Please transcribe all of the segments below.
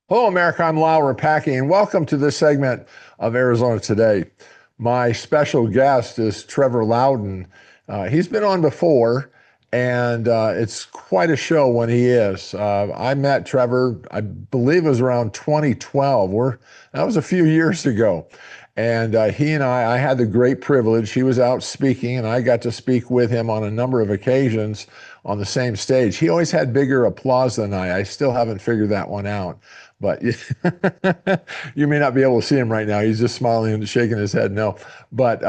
Hello, America. I'm Laura Packy, and welcome to this segment of Arizona Today. My special guest is Trevor Loudon. He's been on before, and it's quite a show when he is. I met Trevor, I believe it was around 2012. That was a few years ago. And he and I had the great privilege. He was out speaking, and I got to speak with him on a number of occasions on the same stage. He always had bigger applause than I. I still haven't figured that one out. But you may not be able to see him right now. He's just smiling and shaking his head no. But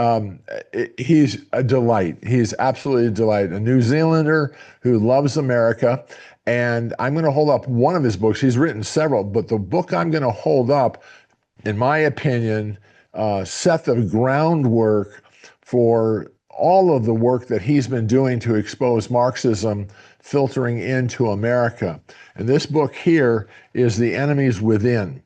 he's a delight. He's absolutely a delight. A New Zealander who loves America. And I'm going to hold up one of his books. He's written several, but the book I'm going to hold up, in my opinion, set the groundwork for all of the work that he's been doing to expose Marxism filtering into America. And this book here is The Enemies Within.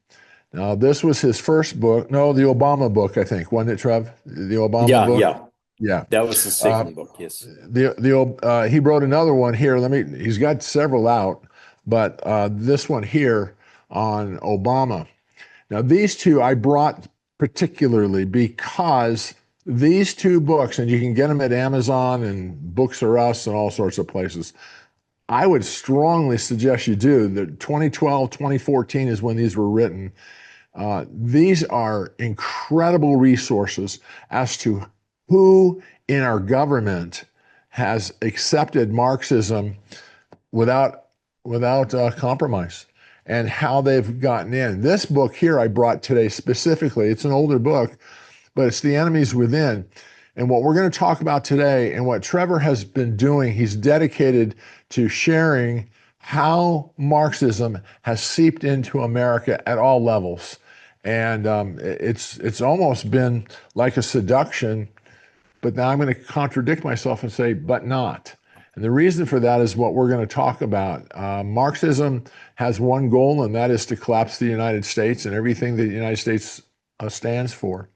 Now, this was his first book. No, the Obama book, I think. Wasn't it, Trev? The Obama book? Yeah. Yeah. That was the second book, yes. He wrote another one here. He's got several out, but this one here on Obama. Now, these two I brought particularly because these two books, and you can get them at Amazon and Books R Us and all sorts of places. I would strongly suggest you do. The 2012, 2014 is when these were written. These are incredible resources as to who in our government has accepted Marxism without compromise, and how they've gotten in. This book here I brought today specifically. It's an older book, but it's The Enemies Within. And what we're going to talk about today, and what Trevor has been doing, he's dedicated to sharing how Marxism has seeped into America at all levels. And it's almost been like a seduction, but now I'm going to contradict myself and say, but not. And the reason for that is what we're going to talk about. Marxism has one goal, and that is to collapse the United States and everything that the United States stands for.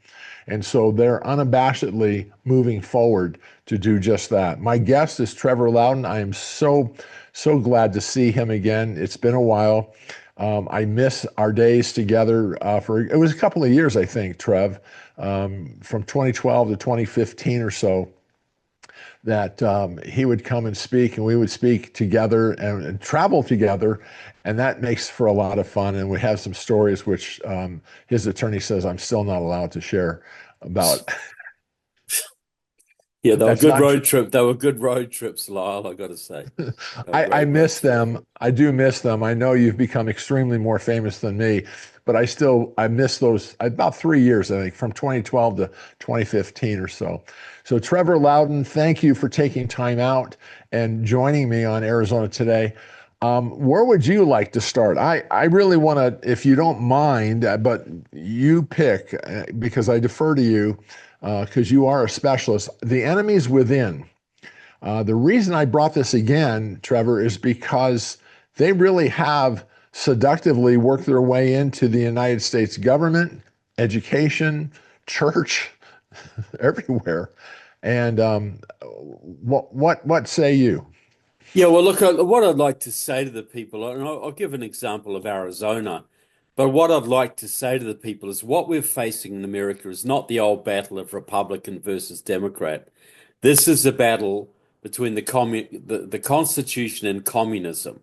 And so they're unabashedly moving forward to do just that. My guest is Trevor Loudon. I am so glad to see him again. It's been a while. I miss our days together it was a couple of years, I think, Trev, from 2012 to 2015 or so, that he would come and speak, and we would speak together and travel together. And that makes for a lot of fun. And we have some stories which his attorney says I'm still not allowed to share about. Yeah, they were good road trip. They were good road trips, Lyle, I got to say. I miss them. I do miss them. I know you've become extremely more famous than me, but I miss those about 3 years, I think, from 2012 to 2015 or so. So Trevor Loudon, thank you for taking time out and joining me on Arizona Today. Where would you like to start? I really want to, if you don't mind, but you pick, because I defer to you, because you are a specialist. The Enemies Within. The reason I brought this again, Trevor, is because they really have seductively worked their way into the United States government, education, church, everywhere. And what say you? Yeah, well, look, what I'd like to say to the people, and I'll give an example of Arizona, but what I'd like to say to the people is what we're facing in America is not the old battle of Republican versus Democrat. This is a battle between the Constitution and communism.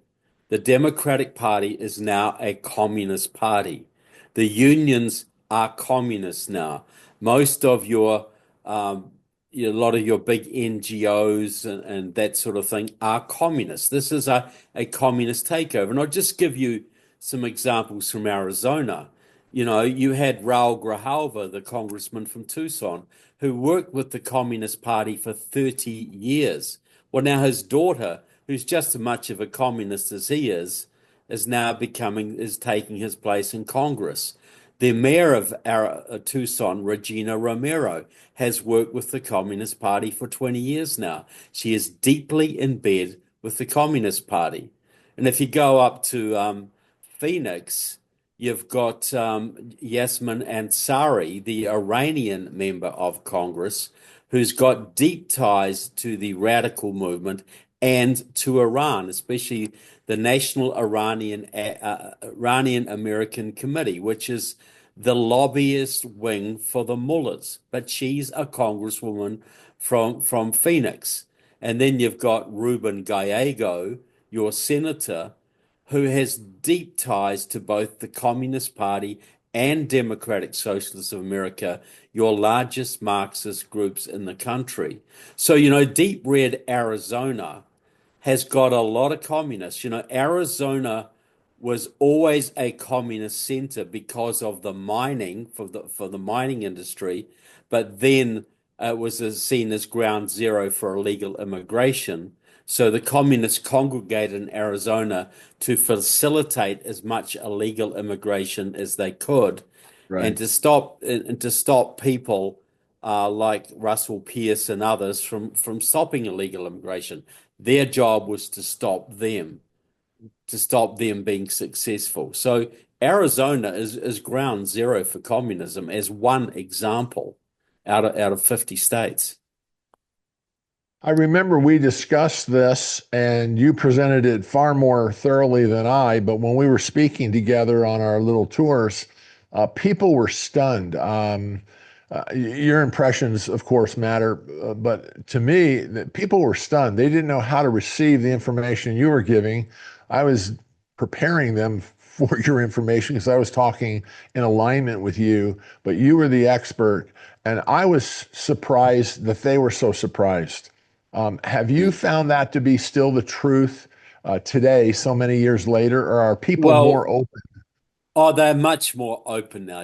The Democratic Party is now a communist party. The unions are communists now. Most of a lot of your big NGOs and that sort of thing are communists. This is a communist takeover. And I'll just give you some examples from Arizona. You know, you had Raul Grijalva, the congressman from Tucson, who worked with the Communist Party for 30 years. Well, now his daughter, who's just as much of a communist as he is now is taking his place in Congress. The mayor of Tucson, Regina Romero, has worked with the Communist Party for 20 years now. She is deeply in bed with the Communist Party. And if you go up to Phoenix, you've got Yasmin Ansari, the Iranian member of Congress, who's got deep ties to the radical movement and to Iran, especially the National Iranian American Committee, which is the lobbyist wing for the mullahs. But she's a congresswoman from Phoenix. And then you've got Ruben Gallego, your senator, who has deep ties to both the Communist Party and Democratic Socialists of America, your largest Marxist groups in the country. So, deep red Arizona has got a lot of communists. Arizona was always a communist center because of the mining for the mining industry, but then it was seen as ground zero for illegal immigration. So the communists congregated in Arizona to facilitate as much illegal immigration as they could, Right. and to stop people like Russell Pierce and others from stopping illegal immigration. Their job was to stop them being successful. So Arizona is ground zero for communism as one example out of 50 states. I remember we discussed this and you presented it far more thoroughly than I, but when we were speaking together on our little tours, people were stunned. Your impressions, of course, matter, but to me, people were stunned. They didn't know how to receive the information you were giving. I was preparing them for your information because I was talking in alignment with you, but you were the expert, and I was surprised that they were so surprised. Have you found that to be still the truth today, so many years later, or are people more Well, open? oh, they're much more open now,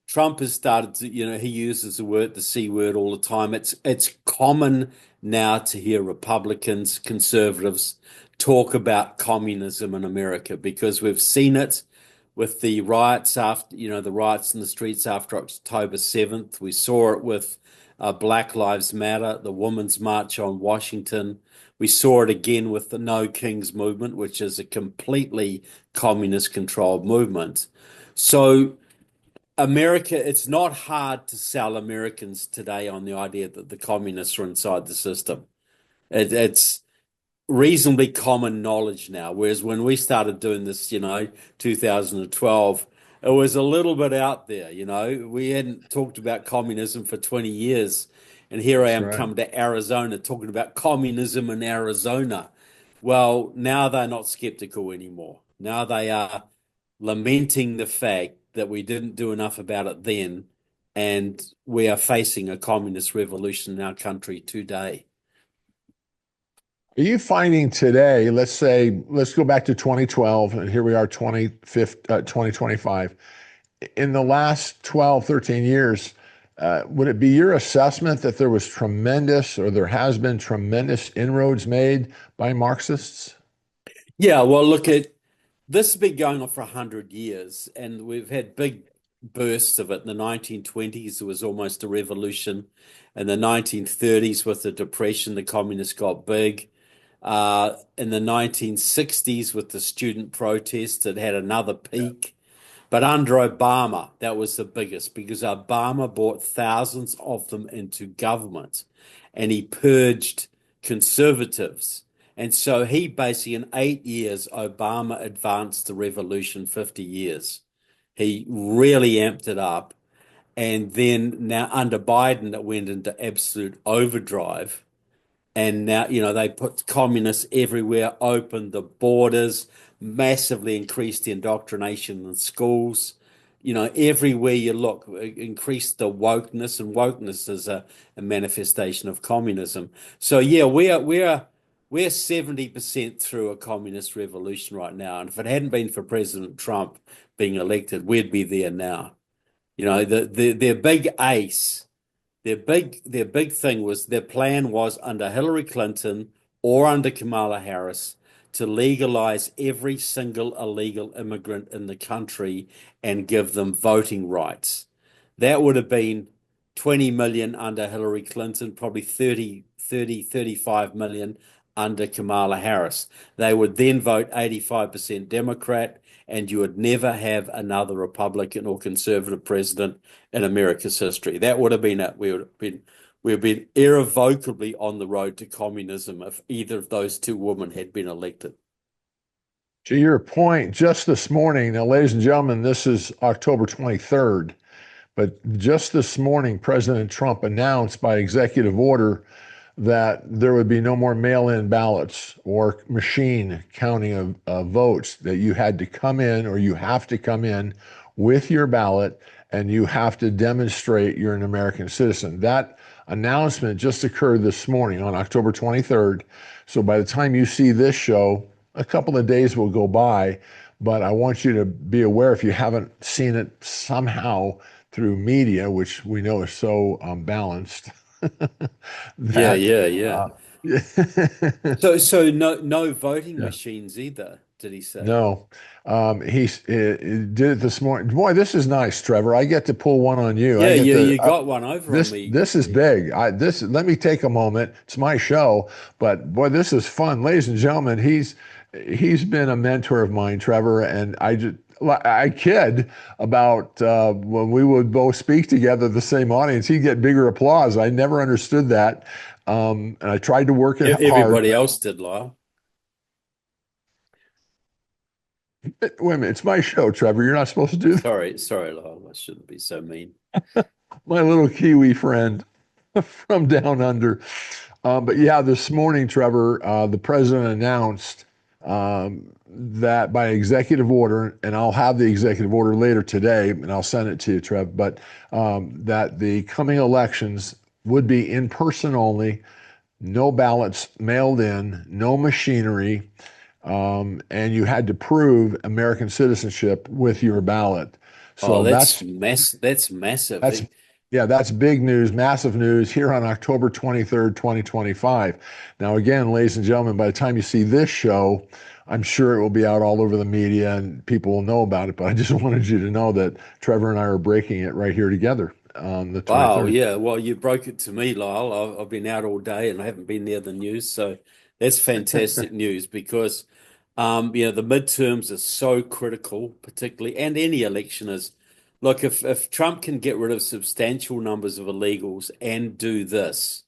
Trump has started to, he uses the C word all the time. It's common now to hear Republicans, conservatives talk about communism in America because we've seen it with the riots the riots in the streets after October 7th. We saw it with Black Lives Matter, the Women's March on Washington. We saw it again with the No Kings movement, which is a completely communist controlled movement. So, it's not hard to sell Americans today on the idea that the communists are inside the system. It's reasonably common knowledge now. Whereas when we started doing this, 2012, it was a little bit out there, We hadn't talked about communism for 20 years. And here I That's am right. coming to Arizona talking about communism in Arizona. Well, now they're not skeptical anymore. Now they are lamenting the fact that we didn't do enough about it then, and we are facing a communist revolution in our country today. Are you finding today, let's say, let's go back to 2012, and here we are, 2025. In the last 12, 13 years, would it be your assessment that there was tremendous or there has been tremendous inroads made by Marxists? Yeah, well, look at this has been going on for 100 years, and we've had big bursts of it. In the 1920s, there was almost a revolution. In the 1930s, with the Depression, the communists got big. In the 1960s, with the student protests, it had another peak. But under Obama, that was the biggest because Obama brought thousands of them into government and he purged conservatives. And so he basically, in 8 years, Obama advanced the revolution 50 years. He really amped it up. And then now under Biden, it went into absolute overdrive. And now, they put communists everywhere, opened the borders, massively increased the indoctrination in schools. Everywhere you look, increased the wokeness, and wokeness is a manifestation of communism. So yeah, we're 70% through a communist revolution right now. And if it hadn't been for President Trump being elected, we'd be there now. Their big ace. Their big thing was their plan was under Hillary Clinton or under Kamala Harris to legalize every single illegal immigrant in the country and give them voting rights. That would have been 20 million under Hillary Clinton, probably 35 million under Kamala Harris. They would then vote 85% Democrat, and you would never have another Republican or conservative president in America's history. That would have been it. we've been irrevocably on the road to communism if either of those two women had been elected. To your point, just this morning, now, ladies and gentlemen, this is October 23rd, but just this morning, President Trump announced by executive order that there would be no more mail-in ballots or machine counting of votes, that you had to come in, or you have to come in with your ballot, and you have to demonstrate you're an American citizen. That announcement just occurred this morning on October 23rd. So by the time you see this show, a couple of days will go by, but I want you to be aware, if you haven't seen it somehow through media, which we know is so balanced, Yeah, that yeah, yeah. uh, So no voting yeah. machines either, did he say? No, he did it this morning. Boy, this is nice, Trevor. I get to pull one on you. I Yeah, get to you got one over on me. this is big. Let me take a moment. It's my show, but boy, this is fun, ladies and gentlemen. He's been a mentor of mine, Trevor, and I kid about when we would both speak together, the same audience, he'd get bigger applause. I never understood that, and I tried to work it hard. Everybody else did, Lyle. Wait a minute, it's my show, Trevor. You're not supposed to do that. Sorry, Lyle. I shouldn't be so mean. My little Kiwi friend from down under. But yeah, this morning, Trevor, the president announced that by executive order, and I'll have the executive order later today, and I'll send it to you, Trev, but that the coming elections would be in person only, no ballots mailed in, no machinery, and you had to prove American citizenship with your ballot. Oh, So that's massive. that's yeah, that's big news, massive news here on October 23rd, 2025. Now, again, ladies and gentlemen, by the time you see this show, I'm sure it will be out all over the media and people will know about it. But I just wanted you to know that Trevor and I are breaking it right here together on the Wow, 23rd. yeah. Well, you broke it to me, Lyle. I've been out all day and I haven't been near the news, so that's fantastic news because the midterms are so critical, particularly, and any election is. Look, if Trump can get rid of substantial numbers of illegals and do this,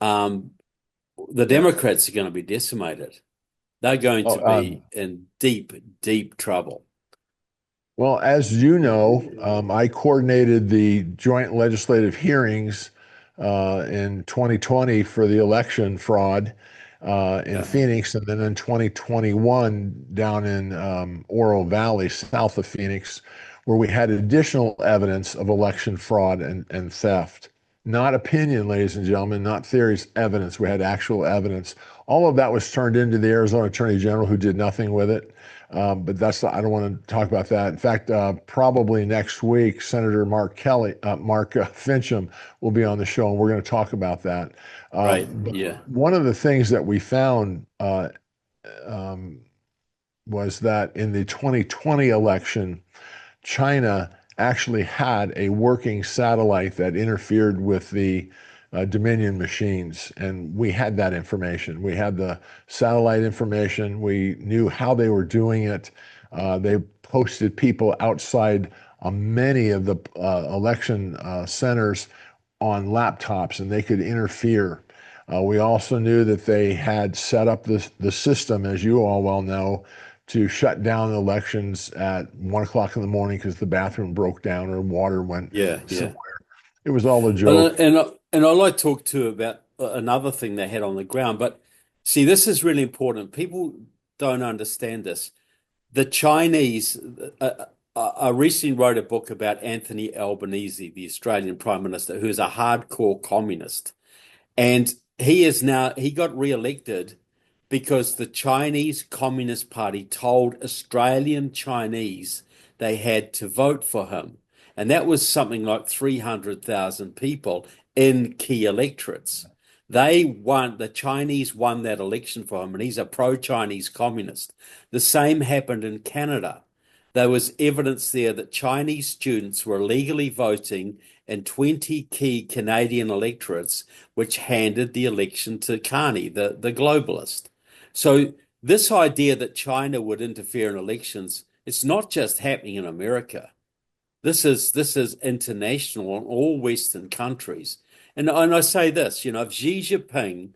um, the Yeah. Democrats are going to be decimated. They're going to Oh, be in deep, deep trouble. well, as you know, I coordinated the joint legislative hearings in 2020 for the election fraud in Yeah, Phoenix, and then in 2021 down in Oro Valley, south of Phoenix, where we had additional evidence of election fraud and theft. Not opinion, ladies and gentlemen, not theories, evidence. We had actual evidence. All of that was turned into the Arizona Attorney General, who did nothing with it. But I don't want to talk about that. In fact, probably next week, Senator Mark Fincham will be on the show, and we're going to talk about that. right. But Yeah. one of the things that we found um, was that in the 2020 election, China actually had a working satellite that interfered with the Dominion machines, and we had that information. We had the satellite information. We knew how they were doing it. They posted people outside many of the election centers on laptops, and they could interfere. We also knew that they had set up the system, as you all well know, to shut down elections at 1 o'clock in the morning because the bathroom broke down or water went Yeah, yeah. somewhere. It was all a And joke. and I like to talk too about another thing they had on the ground. But see, this is really important. People don't understand this. The Chinese, I recently wrote a book about Anthony Albanese, the Australian Prime Minister, who is a hardcore communist. And he got re-elected because the Chinese Communist Party told Australian Chinese they had to vote for him. And that was something like 300,000 people in key electorates. The Chinese won that election for him, and he's a pro-Chinese communist. The same happened in Canada. There was evidence there that Chinese students were illegally voting in 20 key Canadian electorates, which handed the election to Carney, the globalist. So this idea that China would interfere in elections, it's not just happening in America. This is international in all Western countries. And I say this, if Xi Jinping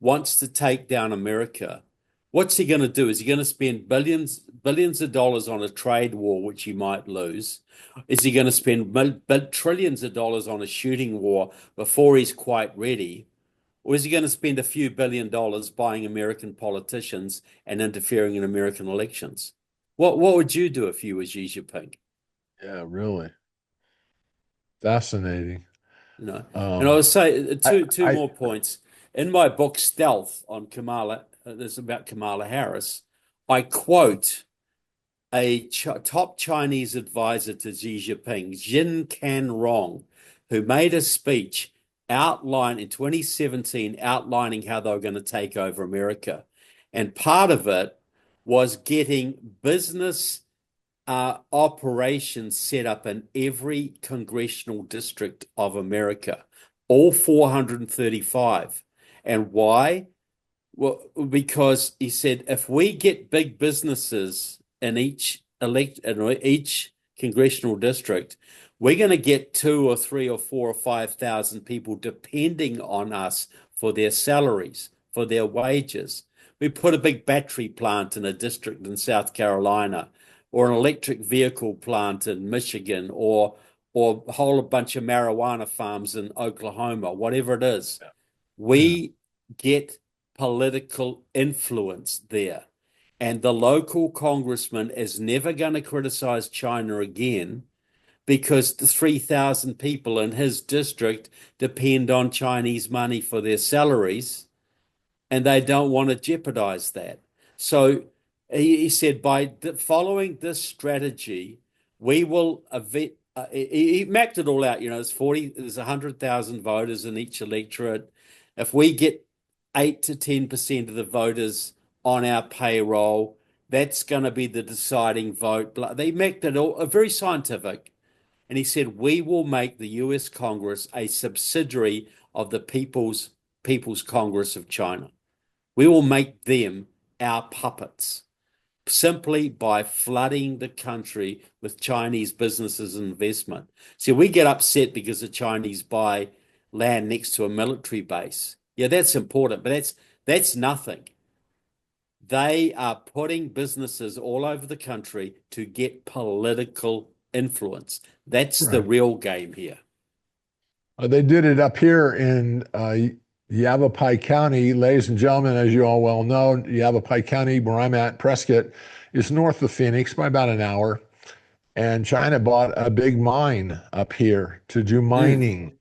wants to take down America, what's he going to do? Is he going to spend billions of dollars on a trade war, which he might lose? Is he going to spend trillions of dollars on a shooting war before he's quite ready? Or is he going to spend a few $1 billion buying American politicians and interfering in American elections? What would you do if you were Xi Jinping? Yeah, really fascinating. You know, and I Um, would say I, two I, more points. In my book Stealth on Kamala, this is about Kamala Harris. I quote a top Chinese advisor to Xi Jinping, Jin Can Rong, who made a speech in 2017 outlining how they were going to take over America. And part of it was getting business operations set up in every congressional district of America, all 435. And why? Well, because he said if we get big businesses in each congressional district, we're going to get two or three or four or 5,000 people depending on us for their salaries, for their wages. We put a big battery plant in a district in South Carolina, or an electric vehicle plant in Michigan, or a whole bunch of marijuana farms in Oklahoma, whatever it is. yeah, We get political influence there. And the local congressman is never going to criticize China again because the 3,000 people in his district depend on Chinese money for their salaries and they don't want to jeopardize that. So he said, by following this strategy, we will. He mapped it all out. There's 100,000 voters in each electorate. If we get 8 to 10% of the voters on our payroll, that's going to be the deciding vote. They mapped it all, very scientific. And he said, we will make the US Congress a subsidiary of the People's Congress of China. We will make them our puppets simply by flooding the country with Chinese businesses and investment. See, we get upset because the Chinese buy land next to a military base. Yeah, that's important, but that's nothing. They are putting businesses all over the country to get political influence. That's the right. real game here. They did it up here in Yavapai County, ladies and gentlemen. As you all well know, Yavapai County, where I'm at, Prescott, is north of Phoenix by about an hour. And China bought a big mine up here to do Mm. mining.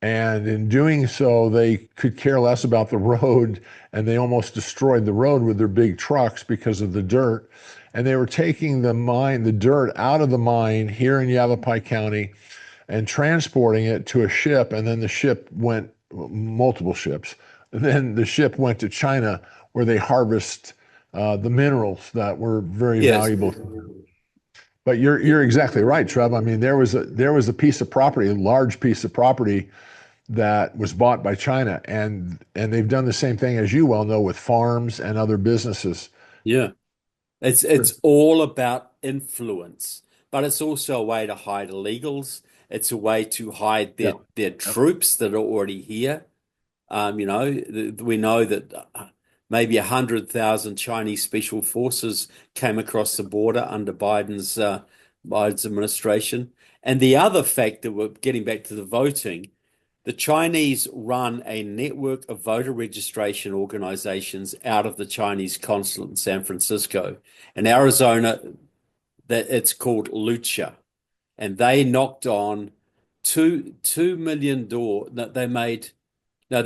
And in doing so, they could care less about the road, and they almost destroyed the road with their big trucks because of the dirt. And they were taking the dirt out of the mine here in Yavapai County and transporting it to a ship. And then the ship went, multiple ships. And then the ship went to China where they harvest the minerals that were very Yes. valuable. But you're exactly right, Trev. I mean, there was a piece of property, a large piece of property that was bought by China, and they've done the same thing, as you well know, with farms and other businesses. Yeah. It's all about influence, but it's also a way to hide illegals. It's a way to hide Yeah. their Yep. troops that are already here. We know that maybe 100,000 Chinese special forces came across the border under Biden's administration. And the other factor, we're getting back to the voting, the Chinese run a network of voter registration organizations out of the Chinese consulate in San Francisco. In Arizona, that it's called Lucha, and they knocked on 2 million door. No, they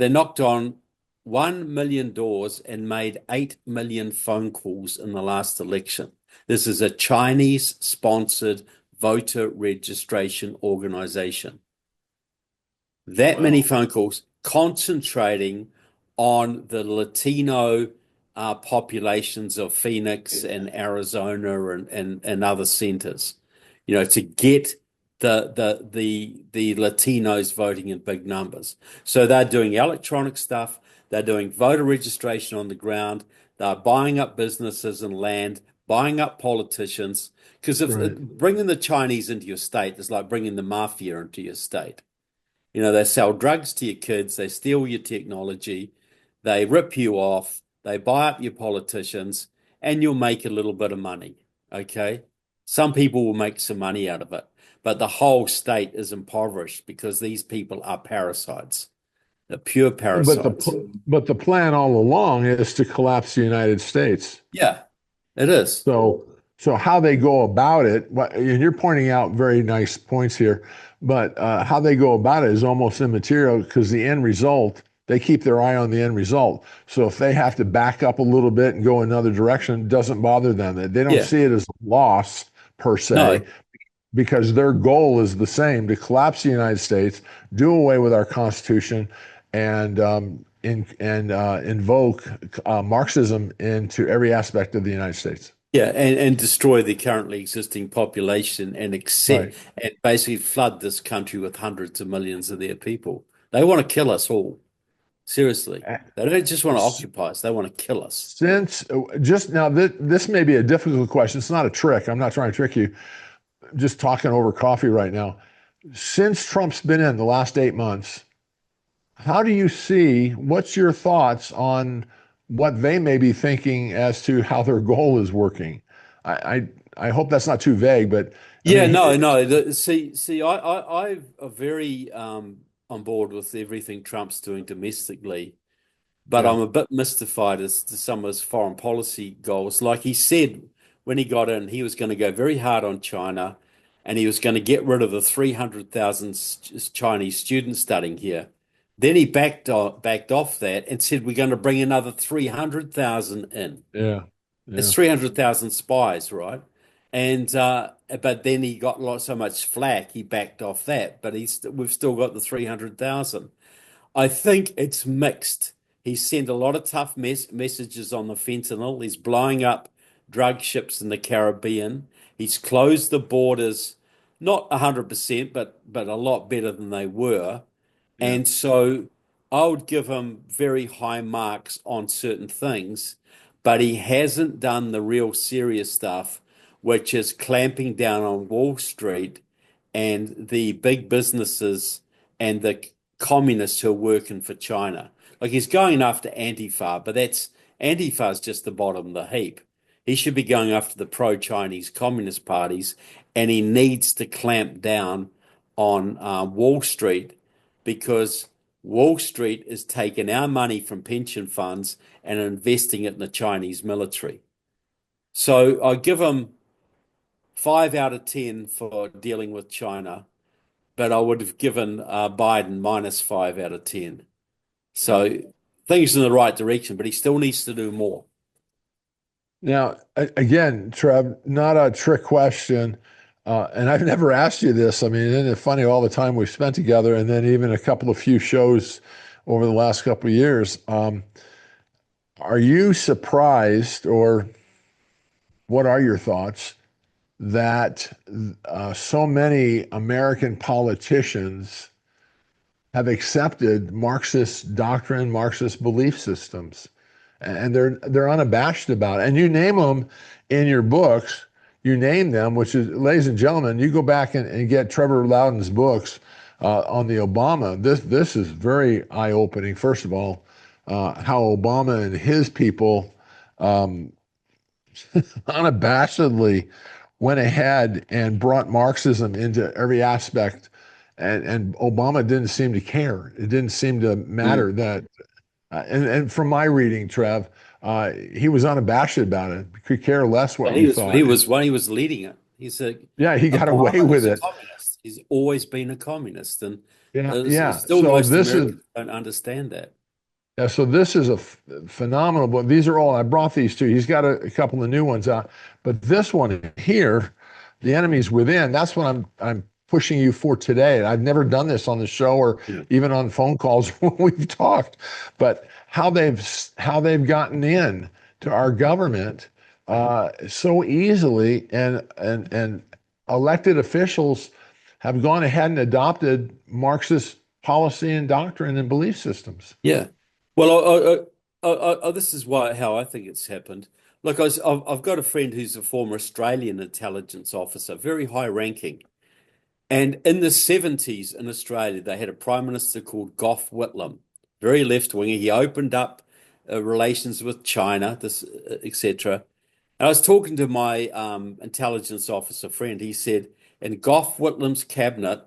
knocked on 1 million doors and made 8 million phone calls in the last election. This is a Chinese sponsored voter registration organization. That many Wow. phone calls concentrating on the Latino populations of Phoenix and Arizona and other centers, to get the Latinos voting in big numbers. So they're doing electronic stuff, they're doing voter registration on the ground, they're buying up businesses and land, buying up politicians. Because if Right. bringing the Chinese into your state is like bringing the mafia into your state. They sell drugs to your kids, they steal your technology, they rip you off, they buy up your politicians, and you'll make a little bit of money. Okay. Some people will make some money out of it, but the whole state is impoverished because these people are parasites. They're pure But the parasites. but the plan all along is to collapse the United States. Yeah, it is. So how they go about it, and you're pointing out very nice points here, but how they go about it is almost immaterial because the end result, they keep their eye on the end result. So if they have to back up a little bit and go another direction, it doesn't bother them. They don't Yeah. see it as a loss per se No. because their goal is the same to collapse the United States, do away with our Constitution, and invoke Marxism into every aspect of the United States. Yeah, and destroy the currently existing population and Right. accept and basically flood this country with hundreds of millions of their people. They want to kill us all. Seriously. They don't just want to occupy us, they want to kill us. Since just now, this may be a difficult question. It's not a trick. I'm not trying to trick you. Just talking over coffee right now. Since Trump's been in the last 8 months, how do you see, what's your thoughts on what they may be thinking as to how their goal is working? I hope that's not too vague, but I Yeah, mean, no, no. I'm very on board with everything Trump's doing domestically. But yeah, I'm a bit mystified as to some of his foreign policy goals. Like he said when he got in, he was going to go very hard on China and he was going to get rid of the 300,000 Chinese students studying here. Then he backed off that and said, we're going to bring another 300,000 in. yeah, It's yeah, 300,000 spies, right? And but then he got so much flack, he backed off that. But we've still got the 300,000. I think it's mixed. He sent a lot of tough messages on the fentanyl. He's blowing up drug ships in the Caribbean. He's closed the borders, not 100%, but a lot better than they were. yeah. And so I would give him very high marks on certain things, but he hasn't done the real serious stuff, which is clamping down on Wall Street and the big businesses and the communists who are working for China. Like he's going after Antifa, but Antifa is just the bottom of the heap. He should be going after the pro-Chinese communist parties, and he needs to clamp down on Wall Street because Wall Street is taking our money from pension funds and investing it in the Chinese military. So I give him 5 out of 10 for dealing with China, but I would have given Biden -5 out of 10. So things in the right direction, but he still needs to do more. Now, again, Trev, not a trick question. And I've never asked you this. I mean, isn't it funny all the time we've spent together and then even a couple of few shows over the last couple of years? Are you surprised, or what are your thoughts that so many American politicians have accepted Marxist doctrine, Marxist belief systems, and they're unabashed about it. And you name them in your books. You name them, which is, ladies and gentlemen, you go back and get Trevor Loudon's books on the Obama. This is very eye-opening. First of all, how Obama and his people um, unabashedly went ahead and brought Marxism into every aspect, and Obama didn't seem to care. It didn't seem to matter Mm. that. And from my reading, Trev, he was unabashed about it. Could care less what Well, you he thought. was when he was leading it. Yeah, he got away Obama with is a it. communist. He's always been a communist, and Yeah, yeah. still So most this is Americans don't understand that. Yeah, so this is a phenomenal book. These are all, I brought these two. He's got a couple of new ones out, but this one here, The Enemy's Within, that's what I'm pushing you for today. I've never done this on the show or Yeah. even on phone calls when we've talked, but how they've gotten in to our government so easily, and elected officials have gone ahead and adopted Marxist policy and doctrine and belief systems. Yeah. Well, this is how I think it's happened. Look, I've got a friend who's a former Australian intelligence officer, very high ranking, And in the 70s in Australia, they had a prime minister called Gough Whitlam, very left-winger. He opened up relations with China, this etc. And I was talking to my intelligence officer friend. He said in Gough Whitlam's cabinet,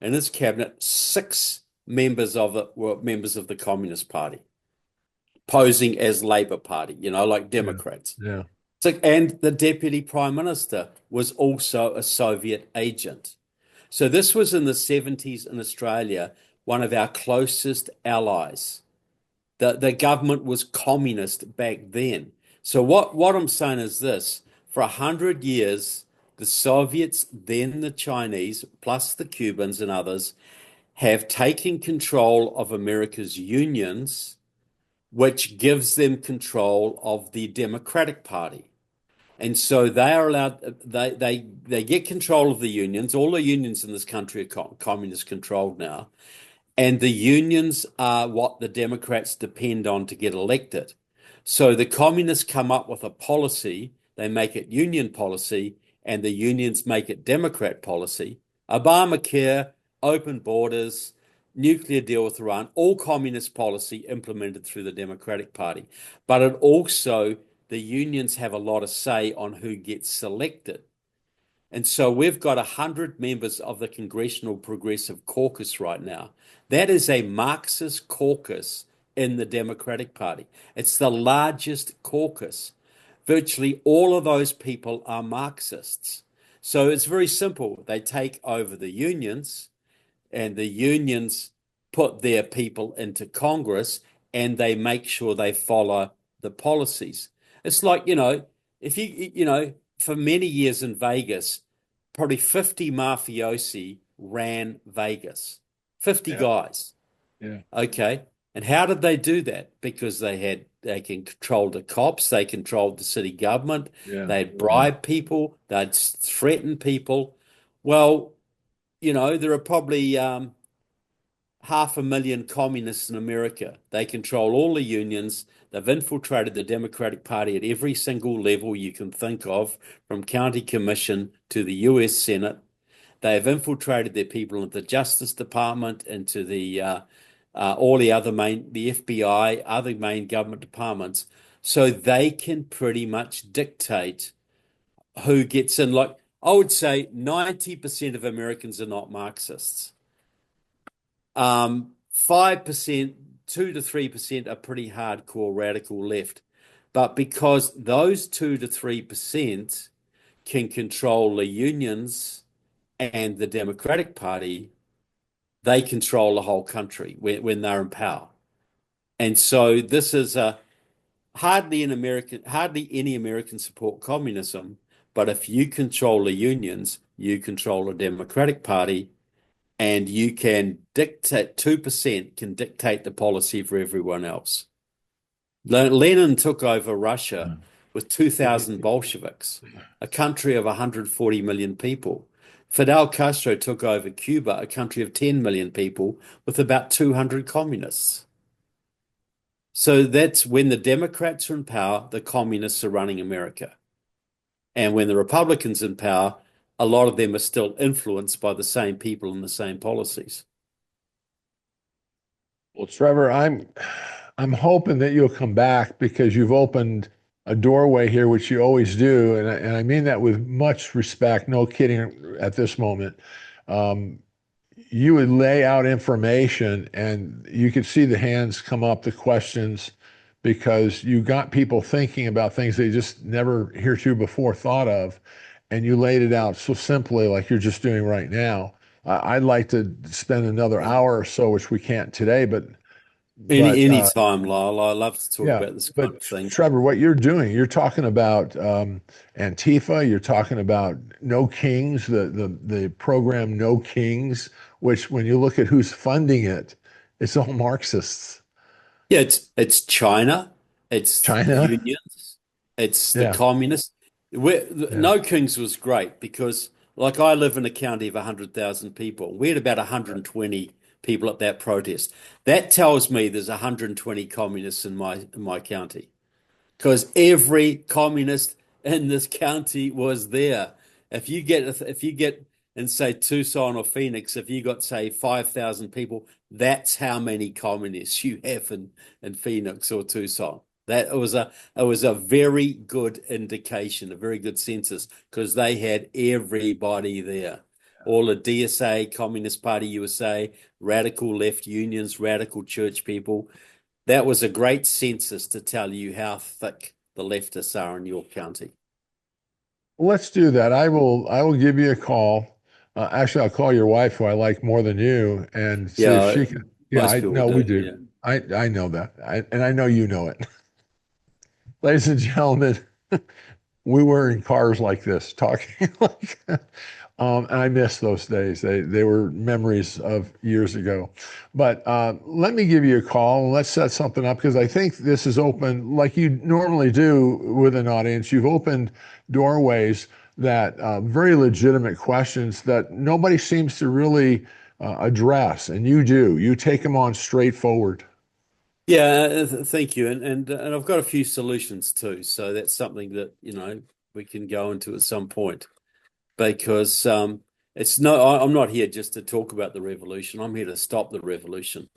in his cabinet, six members of it were members of the Communist Party, posing as Labour Party, like Yeah. Democrats. Yeah. So, and the deputy prime minister was also a Soviet agent. So this was in the 70s in Australia, one of our closest allies. The government was communist back then. So what I'm saying is this, for 100 years, the Soviets, then the Chinese, plus the Cubans and others, have taken control of America's unions, which gives them control of the Democratic Party. And so they are allowed, they get control of the unions. All the unions in this country are communist controlled now. And the unions are what the Democrats depend on to get elected. So the communists come up with a policy, they make it union policy, and the unions make it Democrat policy. Obamacare, open borders, nuclear deal with Iran, all communist policy implemented through the Democratic Party. But it also, the unions have a lot of say on who gets selected. And so we've got 100 members of the Congressional Progressive Caucus right now. That is a Marxist caucus in the Democratic Party. It's the largest caucus. Virtually all of those people are Marxists. So it's very simple. They take over the unions, and the unions put their people into Congress, and they make sure they follow the policies. It's like, if for many years in Vegas, probably 50 mafiosi ran Vegas. 50 Yeah. guys. Yeah. Okay. And how did they do that? Because they can control the cops, they controlled the city government, Yeah. they'd bribe people, they'd threaten people. Well, there are probably 500,000 communists in America. They control all the unions. They've infiltrated the Democratic Party at every single level you can think of, from county commission to the US Senate. They have infiltrated their people into the Justice Department, into the all the the FBI, other main government departments, so they can pretty much dictate who gets in. Like, I would say 90% of Americans are not Marxists. 5%, 2 to 3% are pretty hardcore radical left. But because those 2 to 3% can control the unions and the Democratic Party, they control the whole country when they're in power. And so this is hardly any American support communism. But if you control the unions, you control the Democratic Party, and you can dictate, 2% can dictate the policy for everyone else. Lenin took over Russia with 2,000 Bolsheviks, a country of 140 million people. Fidel Castro took over Cuba, a country of 10 million people, with about 200 communists. So that's when the Democrats are in power, the communists are running America. And when the Republicans are in power, a lot of them are still influenced by the same people and the same policies. Well, Trevor, I'm hoping that you'll come back because you've opened a doorway here, which you always do, and I mean that with much respect, no kidding at this moment. You would lay out information and you could see the hands come up, the questions, because you got people thinking about things they just never heretofore thought of, and you laid it out so simply, like you're just doing right now. I'd like to spend another hour or so, which we can't today, but Any time, Lyle. I love to talk yeah, about this kind but of thing. Trevor, what you're doing, you're talking about Antifa, you're talking about No Kings, the program No Kings, which when you look at who's funding it, it's all Marxists. Yeah, it's China, it's the China, unions, it's the yeah, communists. yeah, No Kings was great because, like, I live in a county of 100,000 people. We had about 120 people at that protest. That tells me there's 120 communists in my county because every communist in this county was there. If you get in say Tucson or Phoenix, if you got say 5,000 people, that's how many communists you have in Phoenix or Tucson. That it was a very good indication, a very good census, because they had everybody there. All the DSA, Communist Party USA, radical left unions, radical church people. That was a great census to tell you how thick the leftists are in your county. Let's do that. I will give you a call. Actually, I'll call your wife, who I like more than you, and see if Yeah, she can. Yeah, most I people no, we do. do. Yeah. I know that, and I know you know it. Ladies and gentlemen, we were in cars like this, talking like that. And I miss those days. They were memories of years ago. But let me give you a call and let's set something up, because I think this is open, like you normally do with an audience. You've opened doorways that very legitimate questions that nobody seems to really address, and you do. You take them on straightforward. Yeah, thank you. And I've got a few solutions too. So that's something that, we can go into at some point, because I'm not here just to talk about the revolution. I'm here to stop the revolution.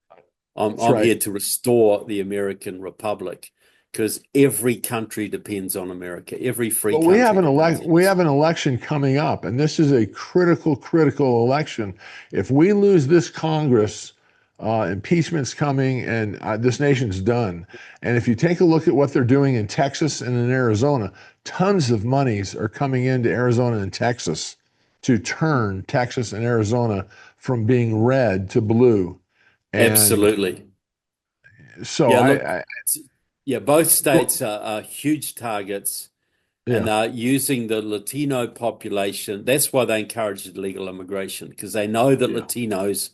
That's I'm right. here to restore the American Republic, because every country depends on America. Every free Well, we have country an depends elect on we us. have an election coming up, and this is a critical election. If we lose this Congress, impeachment's coming, and this nation's done. And if you take a look at what they're doing in Texas and in Arizona, tons of monies are coming into Arizona and Texas to turn Texas and Arizona from being red to blue. And Absolutely. so Yeah, look, I yeah, both well, states are huge targets, and yeah, they're using the Latino population. That's why they encourage illegal immigration, because they know that yeah, Latinos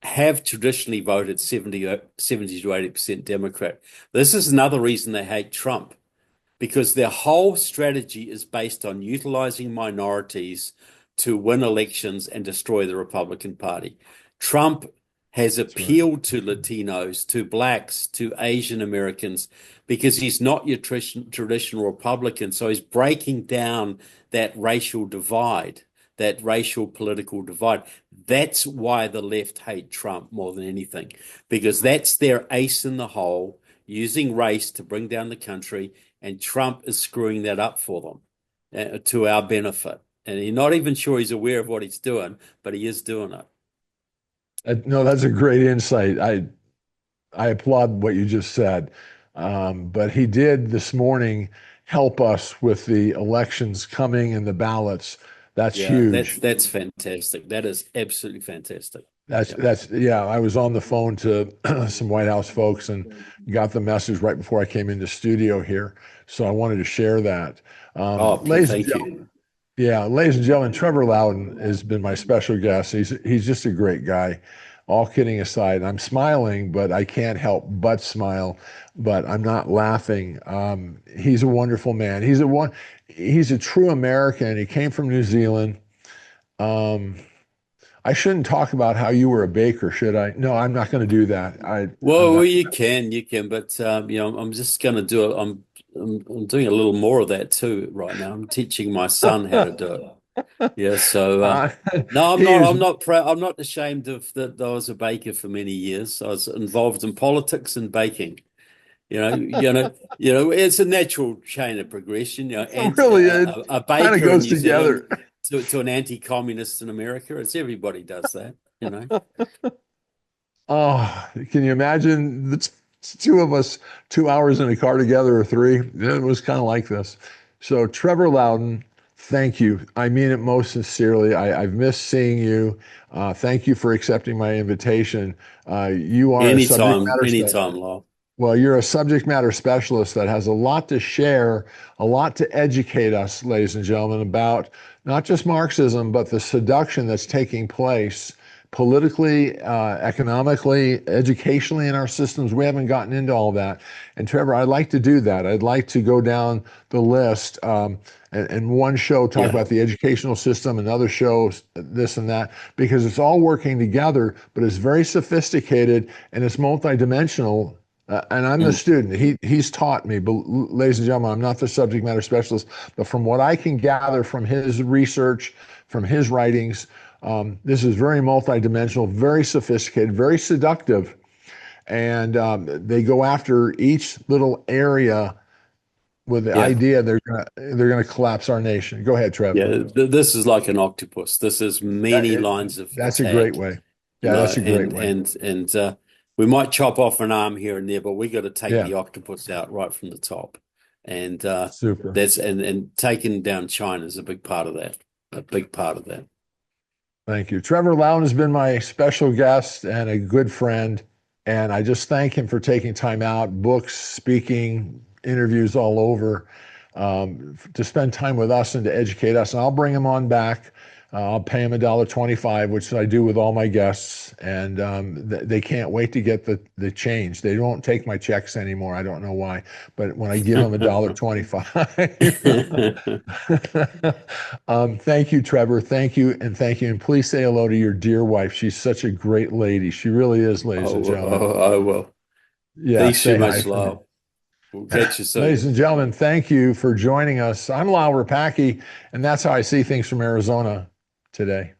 have traditionally voted 70 to 80% Democrat. This is another reason they hate Trump, because their whole strategy is based on utilizing minorities to win elections and destroy the Republican Party. Trump has that's right. appealed to Latinos, to blacks, to Asian Americans, because he's not your traditional Republican. So he's breaking down that racial divide, that racial political divide. That's why the left hate Trump more than anything, because that's their ace in the hole, using race to bring down the country, and Trump is screwing that up for them, to our benefit. And he's not even sure he's aware of what he's doing, but he is doing it. No, that's a great insight. I applaud what you just said. But he did this morning help us with the elections coming and the ballots. That's Yeah, that's huge. that's fantastic. That is absolutely fantastic. That's Yeah. that's yeah. I was on the phone to some White House folks and got the message right before I came into studio here. So I wanted to share that. Oh, Ladies and thank gentlemen, you. yeah, ladies and gentlemen, Trevor Loudon has been my special guest. He's just a great guy. All kidding aside, I'm smiling, but I can't help but smile. But I'm not laughing. He's a wonderful man. He's a true American. He came from New Zealand. Um, I shouldn't talk about how you were a baker, should I? No, I'm not going to do that. I'm Well, not. you can, but I'm just going to do it. I'm doing a little more of that too right now. I'm teaching my son how to do it. Yeah, so Uh, no, I'm he not. is I'm not proud. I'm not ashamed of that. I was a baker for many years. I was involved in politics and baking. It's a natural chain of progression. really, it A kind of baker in goes New together. Zealand to an anti-communist in America. It's everybody does that. You know. Oh, can you imagine the two of us 2 hours in a car together, or three? It was kind of like this. So, Trevor Loudon, thank you. I mean it most sincerely. I've missed seeing you. Thank you for accepting my invitation. You are a subject Anytime, matter anytime, Lyle. well, you're a subject matter specialist that has a lot to share, a lot to educate us, ladies and gentlemen, about not just Marxism, but the seduction that's taking place politically, economically, educationally in our systems. We haven't gotten into all that. And Trevor, I'd like to do that. I'd like to go down the list, and one show talk Yeah, about the educational system, another show this and that, because it's all working together, but it's very sophisticated and it's multidimensional, And I'm the Mm. student. He's taught me, but ladies and gentlemen, I'm not the subject matter specialist. But from what I can gather from his research, from his writings, this is very multidimensional, very sophisticated, very seductive, and they go after each little area with the Yeah. idea they're gonna collapse our nation. Go ahead, Trev. Yeah, this is like an octopus. This is That, many lines of that's a great attack, way. you Yeah, know, that's a great and way. we might chop off an arm here and there, but we got to take Yeah, the octopus out right from the top. And super. that's and taking down China is a big part of that. A big part of that. Thank you. Trevor Loudon has been my special guest and a good friend. And I just thank him for taking time out, books, speaking, interviews all over, to spend time with us and to educate us. And I'll bring him on back. I'll pay him $1.25, which I do with all my guests. And they can't wait to get the change. They don't take my checks anymore. I don't know why. But when I give them $1.25, thank you, Trevor. Thank you, and thank you. And please say hello to your dear wife. She's such a great lady. She really is, ladies and gentlemen. I will. Yeah, Peace, you say hi much for me. love. We'll catch you Ladies soon. and gentlemen, thank you for joining us. I'm Lyle Rapaki, and that's how I see things from Arizona today.